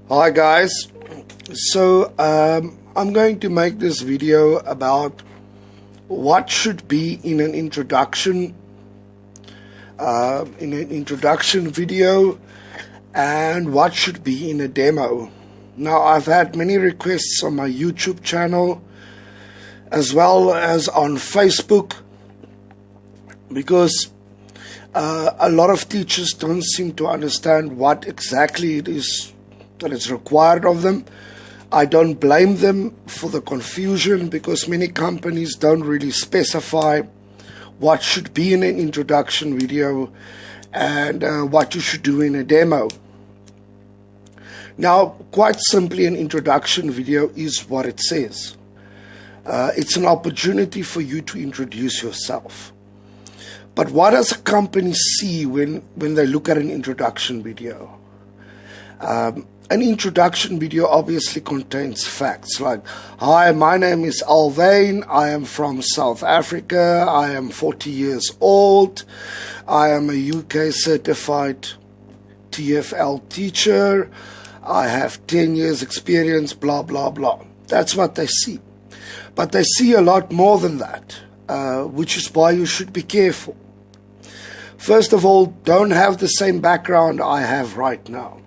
Hi guys, so I'm going to make this video about what should be in an introduction video and what should be in a demo. Now, I've had many requests on my YouTube channel as well as on Facebook because a lot of teachers don't seem to understand what exactly it is that is required of them. I don't blame them for the confusion because many companies don't really specify what should be in an introduction video and what you should do in a demo. Now, quite simply, an introduction video is what it says. It's an opportunity for you to introduce yourself. But what does a company see when they look at an introduction video? An introduction video obviously contains facts like, hi, my name is Alvain, I am from South Africa, I am 40 years old, I am a UK certified TFL teacher, I have 10 years experience, blah, blah, blah. That's what they see. But they see a lot more than that, which is why you should be careful. First of all, don't have the same background I have right now.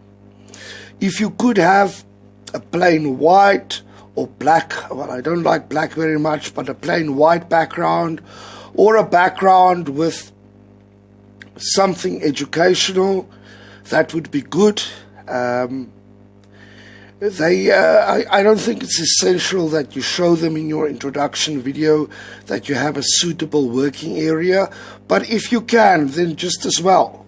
If you could have a plain white or black, well, I don't like black very much, but a plain white background or a background with something educational, that would be good. I don't think it's essential that you show them in your introduction video that you have a suitable working area, but if you can, then just as well.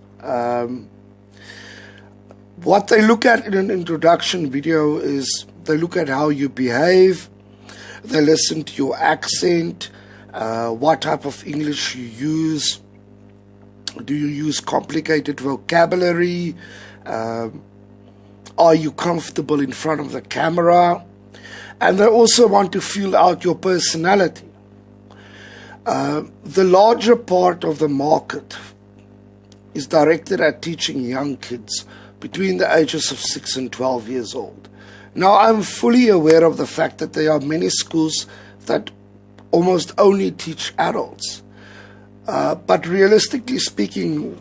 What they look at in an introduction video is they look at how you behave, they listen to your accent, what type of English you use, do you use complicated vocabulary, are you comfortable in front of the camera, and they also want to feel out your personality. The larger part of the market is directed at teaching young kids between the ages of 6 and 12 years old. Now, I'm fully aware of the fact that there are many schools that almost only teach adults. But realistically speaking,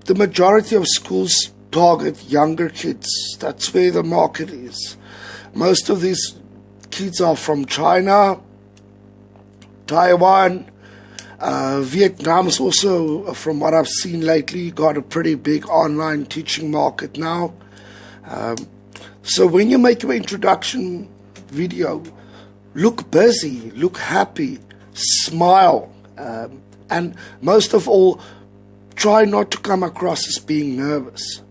the majority of schools target younger kids. That's where the market is. Most of these kids are from China, Taiwan, Vietnam's also, from what I've seen lately, got a pretty big online teaching market now. So when you make your introduction video, look busy, look happy, smile, and most of all, try not to come across as being nervous.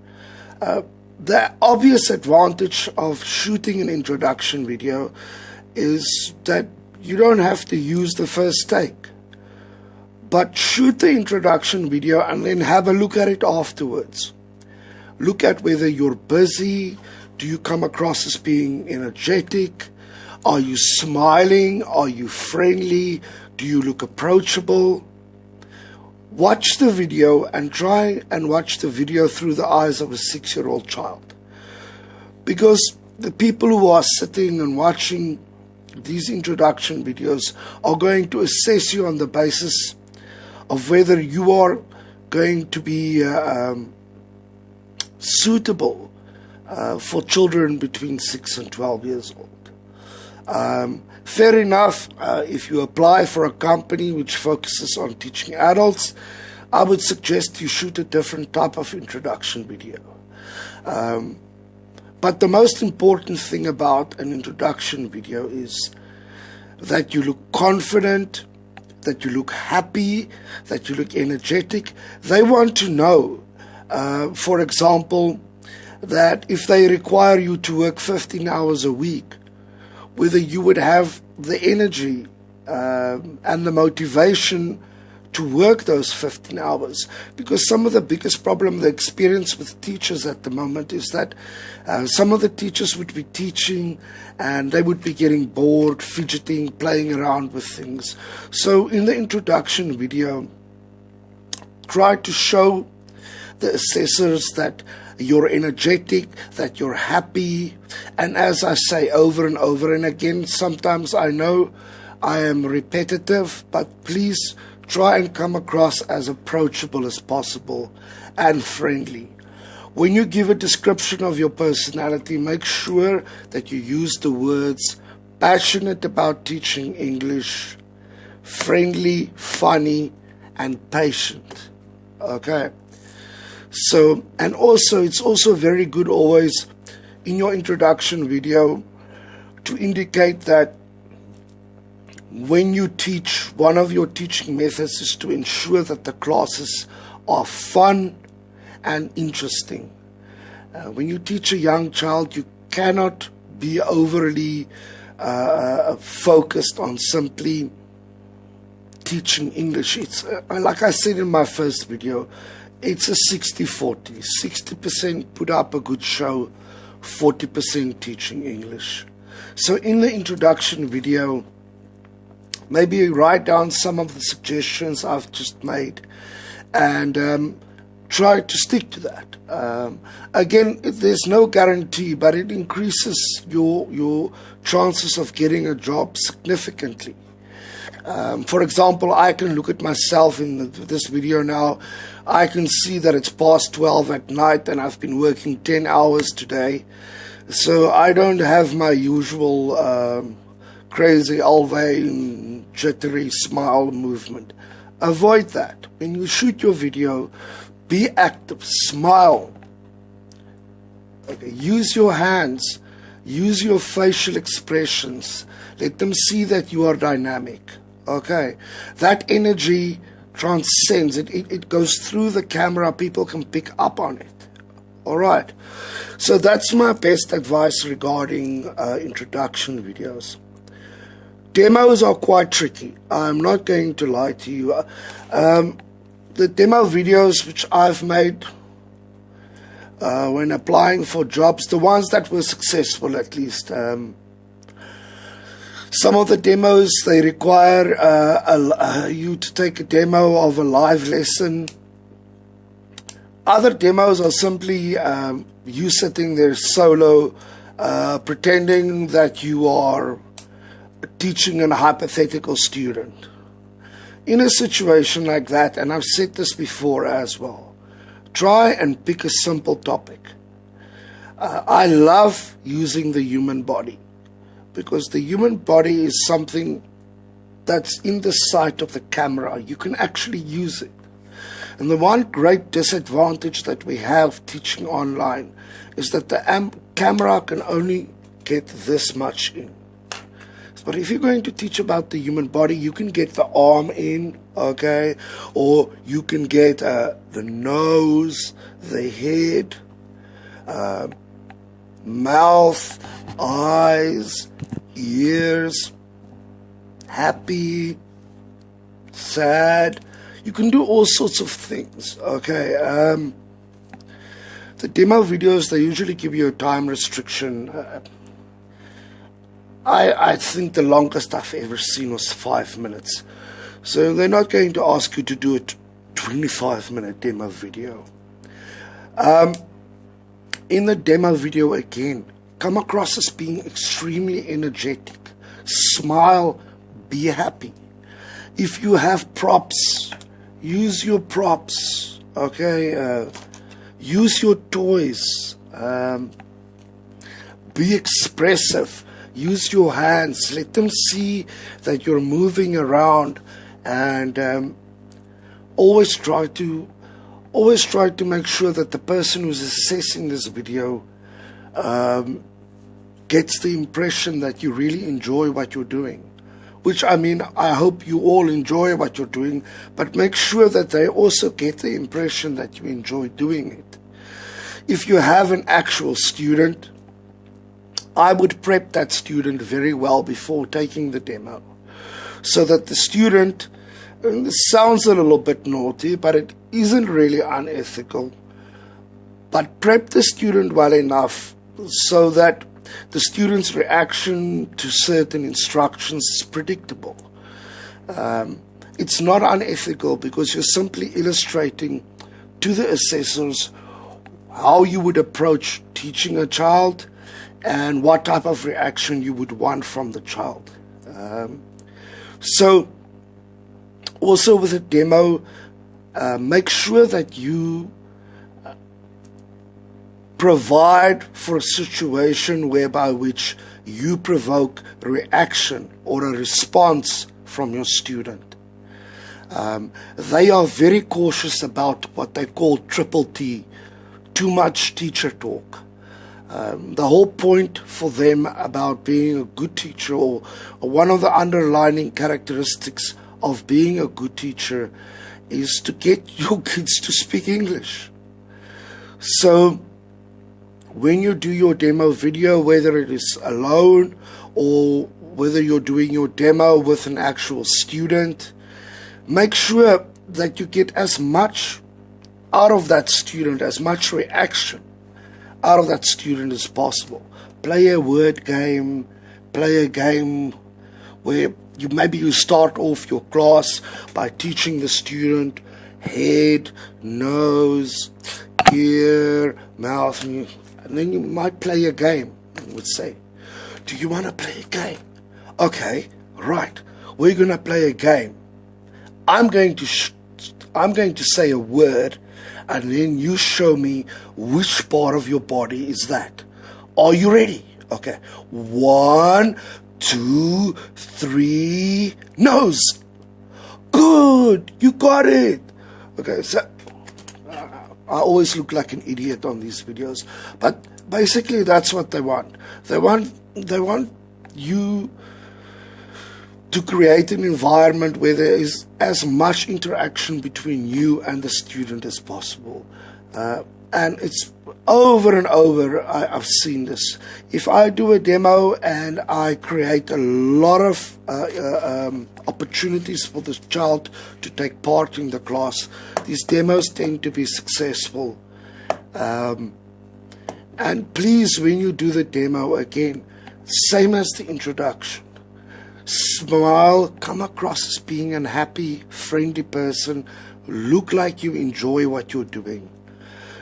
The obvious advantage of shooting an introduction video is that you don't have to use the first take. But shoot the introduction video and then have a look at it afterwards. Look at whether you're busy. Do you come across as being energetic? Are you smiling? Are you friendly? Do you look approachable? Watch the video and try and watch the video through the eyes of a 6-year-old child. Because the people who are sitting and watching these introduction videos are going to assess you on the basis of whether you are going to be suitable for children between 6 and 12 years old. Fair enough, if you apply for a company which focuses on teaching adults, I would suggest you shoot a different type of introduction video. But the most important thing about an introduction video is that you look confident, that you look happy, that you look energetic. They want to know, for example, that if they require you to work 15 hours a week, whether you would have the energy and the motivation to work those 15 hours. Because some of the biggest problem they experience with teachers at the moment is that some of the teachers would be teaching and they would be getting bored, fidgeting, playing around with things. So in the introduction video, try to show the assessors that you're energetic, that you're happy. And as I say over and over and again, sometimes I know I am repetitive, but please try and come across as approachable as possible and friendly. When you give a description of your personality, make sure that you use the words passionate about teaching English, friendly, funny, and patient. Okay? So, and also, it's also very good always in your introduction video to indicate that when you teach, one of your teaching methods is to ensure that the classes are fun and interesting. When you teach a young child, you cannot be overly focused on simply teaching English. It's like I said in my first video, it's a 60-40. 60% put up a good show, 40% teaching English. So in the introduction video, maybe write down some of the suggestions I've just made and try to stick to that. Again, there's no guarantee, but it increases your chances of getting a job significantly. For example, I can look at myself in this video now. I can see that it's past 12 at night and I've been working 10 hours today. So I don't have my usual crazy Alvain jittery smile movement. Avoid that. When you shoot your video, be active, smile. Okay, use your hands, use your facial expressions. Let them see that you are dynamic. Okay, that energy transcends, it goes through the camera, people can pick up on it. Alright, so that's my best advice regarding introduction videos. Demos are quite tricky, I'm not going to lie to you. The demo videos which I've made when applying for jobs, the ones that were successful at least, some of the demos, they require you to take a demo of a live lesson. Other demos are simply you sitting there solo, pretending that you are teaching a hypothetical student. In a situation like that, and I've said this before as well, try and pick a simple topic. I love using the human body, because the human body is something that's in the sight of the camera. You can actually use it. And the one great disadvantage that we have teaching online is that the camera can only get this much in. But if you're going to teach about the human body, you can get the arm in, okay? Or you can get the nose, the head, mouth, eyes, ears, happy, sad. You can do all sorts of things, okay? The demo videos, they usually give you a time restriction. I think the longest I've ever seen was 5 minutes. So they're not going to ask you to do a 25-minute demo video. In the demo video again, come across as being extremely energetic. Smile, be happy. If you have props, use your props, okay? Use your toys. Be expressive. Use your hands. Let them see that you're moving around, and always try to make sure that the person who's assessing this video gets the impression that you really enjoy what you're doing. Which, I mean, I hope you all enjoy what you're doing, but make sure that they also get the impression that you enjoy doing it. If you have an actual student, I would prep that student very well before taking the demo, so that the student, and this sounds a little bit naughty, but it isn't really unethical, but prep the student well enough so that the student's reaction to certain instructions is predictable. It's not unethical because you're simply illustrating to the assessors how you would approach teaching a child and what type of reaction you would want from the child. So also with a demo, make sure that you provide for a situation whereby which you provoke reaction or a response from your student. They are very cautious about what they call triple T, too much teacher talk. The whole point for them about being a good teacher, or one of the underlying characteristics of being a good teacher, is to get your kids to speak English. So when you do your demo video, whether it is alone or whether you're doing your demo with an actual student, make sure that you get as much out of that student, as much reaction out of that student as possible. Play a word game, play a game where you start off your class by teaching the student head, nose, ear, mouth, and then you might play a game and would say, do you want to play a game? Okay, right, we're going to play a game. I'm going to say a word, and then you show me which part of your body is that. Are you ready? Okay. 1, 2, 3, nose. Good, you got it. Okay, so I always look like an idiot on these videos, but basically that's what they want. They want you to create an environment where there is as much interaction between you and the student as possible. And it's over and over, I've seen this. If I do a demo and I create a lot of opportunities for the child to take part in the class, these demos tend to be successful. And please, when you do the demo, again, same as the introduction, smile, come across as being a happy, friendly person, look like you enjoy what you're doing.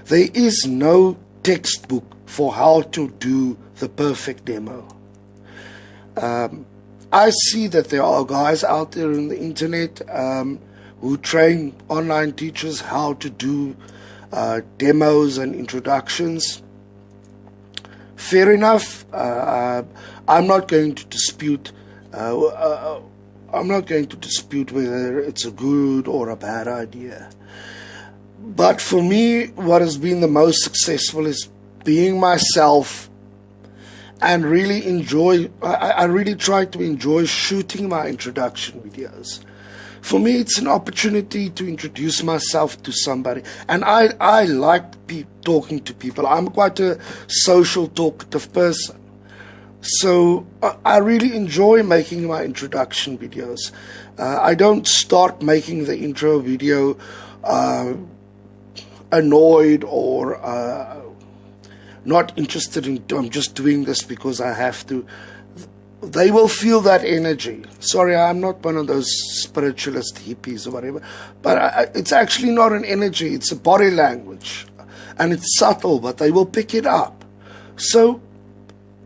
There is no textbook for how to do the perfect demo. I see that there are guys out there on the internet who train online teachers how to do demos and introductions. Fair enough. I'm not going to dispute whether it's a good or a bad idea. But for me, what has been the most successful is being myself and really I really try to enjoy shooting my introduction videos. For me, it's an opportunity to introduce myself to somebody. And I like talking to people. I'm quite a social, talkative person. So I really enjoy making my introduction videos. I don't start making the intro video annoyed or not interested in. I'm just doing this because I have to. They will feel that energy. Sorry, I'm not one of those spiritualist hippies or whatever, but it's actually not an energy. It's a body language, and it's subtle, but they will pick it up. So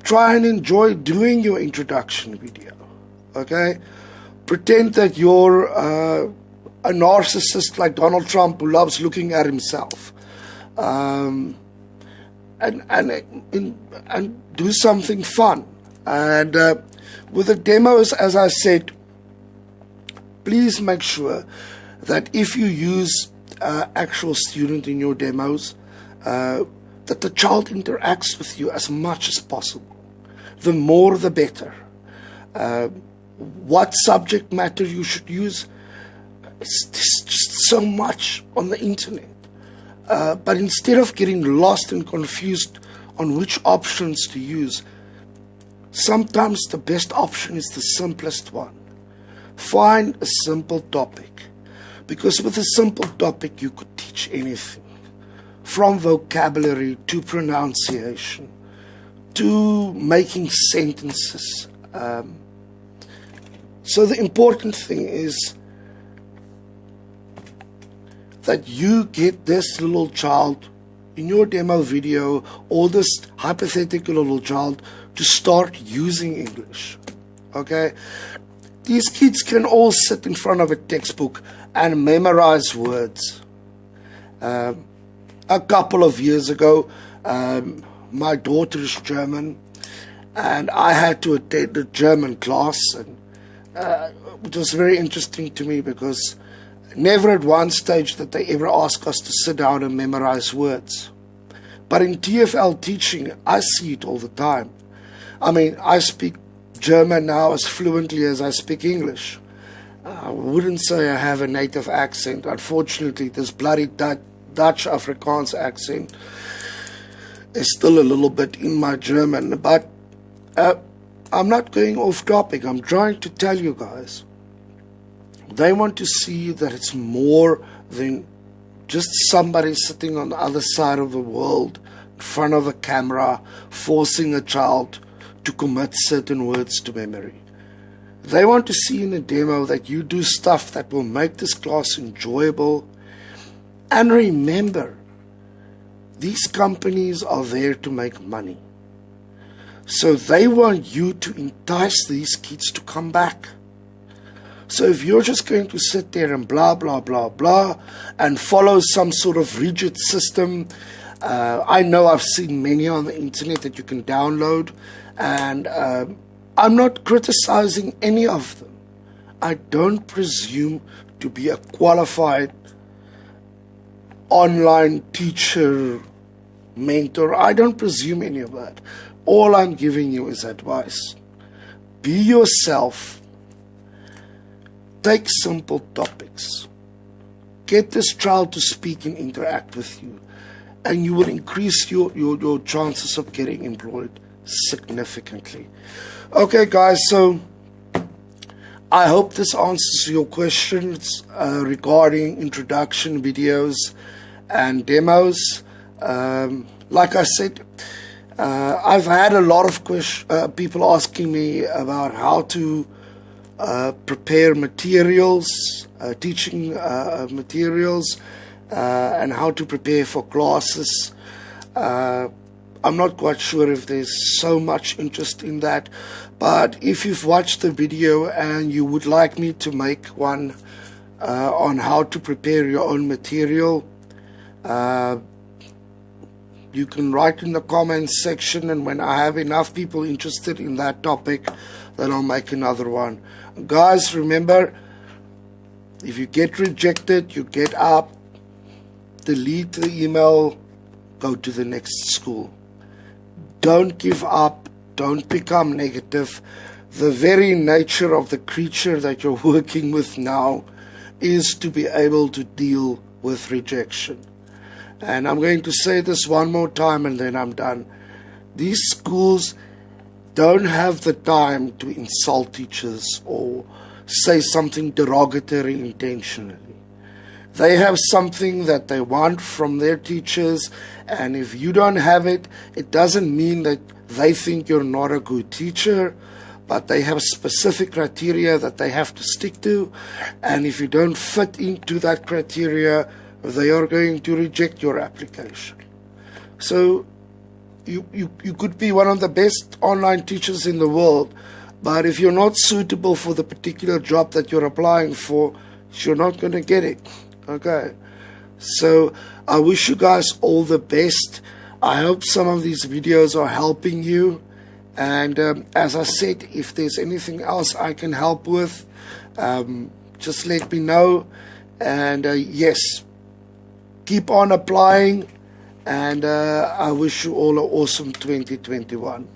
try and enjoy doing your introduction video, okay? Pretend that you're a narcissist like Donald Trump who loves looking at himself, and do something fun. And with the demos, as I said, please make sure that if you use actual student in your demos, that the child interacts with you as much as possible. The more the better. What subject matter you should use, it's just so much on the internet. But instead of getting lost and confused on which options to use, sometimes the best option is the simplest one. Find a simple topic, because with a simple topic you could teach anything, from vocabulary to pronunciation to making sentences. So the important thing is that you get this little child in your demo video, or this hypothetical little child, to start using English. Okay? These kids can all sit in front of a textbook and memorize words. A couple of years ago, my daughter is German, and I had to attend a German class, and it was very interesting to me because never at one stage did they ever ask us to sit down and memorize words. But in TFL teaching, I see it all the time. I mean, I speak German now as fluently as I speak English. I wouldn't say I have a native accent. Unfortunately, this bloody Dutch Afrikaans accent is still a little bit in my German. But I'm not going off topic. I'm trying to tell you guys. They want to see that it's more than just somebody sitting on the other side of the world in front of a camera forcing a child to commit certain words to memory. They want to see in a demo that you do stuff that will make this class enjoyable. And remember, these companies are there to make money. So they want you to entice these kids to come back. So if you're just going to sit there and blah, blah, blah, blah, and follow some sort of rigid system, I know I've seen many on the internet that you can download, and I'm not criticizing any of them. I don't presume to be a qualified online teacher, mentor. I don't presume any of that. All I'm giving you is advice. Be yourself. Take simple topics. Get this child to speak and interact with you, and you will increase your chances of getting employed significantly. Okay, guys, so I hope this answers your questions regarding introduction videos and demos. Like I said, I've had a lot of people asking me about how to prepare materials, teaching materials, and how to prepare for classes. I'm not quite sure if there's so much interest in that, but if you've watched the video and you would like me to make one on how to prepare your own material, you can write in the comments section, and when I have enough people interested in that topic, then I'll make another one. Guys, remember, if you get rejected, you get up, delete the email, go to the next school. Don't give up, don't become negative. The very nature of the creature that you're working with now is to be able to deal with rejection. And I'm going to say this one more time and then I'm done. These schools don't have the time to insult teachers or say something derogatory intentionally. They have something that they want from their teachers, and if you don't have it, it doesn't mean that they think you're not a good teacher, but they have specific criteria that they have to stick to, and if you don't fit into that criteria, they are going to reject your application. So you could be one of the best online teachers in the world, but if you're not suitable for the particular job that you're applying for, you're not going to get it. Okay, so I wish you guys all the best. I hope some of these videos are helping you, and as I said, if there's anything else I can help with, just let me know. And yes, keep on applying, and I wish you all an awesome 2021.